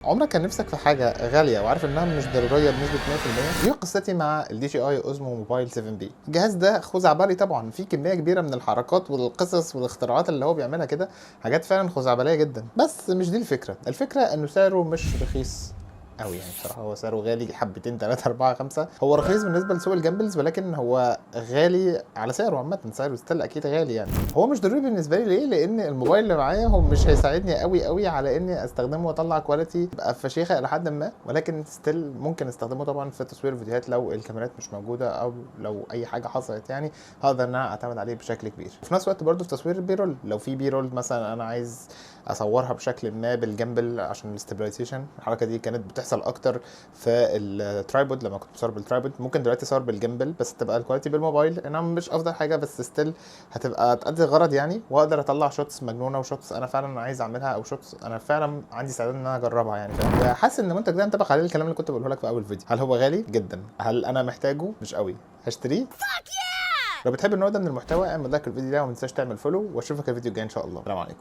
عمرك كان نفسك في حاجة غالية وعارف انها مش ضرورية بنسبة 100%؟ دي قصتي مع ال DJI Osmo Mobile 7B. الجهاز ده خزعبلي طبعا، فيه كمية كبيرة من الحركات والقصص والاختراعات اللي هو بيعملها كده، حاجات فعلا خزعبلية جدا. بس مش دي الفكرة انه سعره مش رخيص قوي يعني. بصراحه هو سعره غالي حبتين 3 4 5. هو رخيص بالنسبه لسوق الجامبلز، ولكن هو غالي على سعره عامه. سعره ستيل اكيد غالي يعني. هو مش ضروري بالنسبه لي. ليه؟ لان الموبايل اللي معايا هو مش هيساعدني قوي على اني استخدمه واطلع كواليتي تبقى فشيخه الى حد ما، ولكن ستيل ممكن استخدمه طبعا في تصوير فيديوهات لو الكاميرات مش موجوده او لو اي حاجه حصلت يعني. هقدر ان انا اعتمد عليه بشكل كبير. في نفس الوقت برضه في تصوير البيرول، لو في بيرول مثلا انا عايز اصورها بشكل ما بالجنبل عشان الاستابلايزيشن. الحركه دي كانت بتحصل اكتر في الترايبود لما كنت بصور بالترايبود. ممكن دلوقتي اصور بالجنبل بس تبقى الكواليتي بالموبايل انها مش افضل حاجه، بس ستيل هتبقى تأدي الغرض يعني، واقدر اطلع شوتس مجنونه وشوتس انا فعلا عايز اعملها، او شوتس انا فعلا عندي استعداد ان انا اجربها يعني. فاهم؟ حاسس ان المنتج ده ينطبق عليه الكلام اللي كنت بقوله لك في اول فيديو. هل هو غالي جدا؟ هل انا محتاجه؟ مش قوي. هشتريه؟ لو بتحب النوع ده من المحتوى اعمل لايك الفيديو ده وما تنساش تعمل فولو، واشوفك الفيديو الجاي ان شاء الله. السلام عليكم.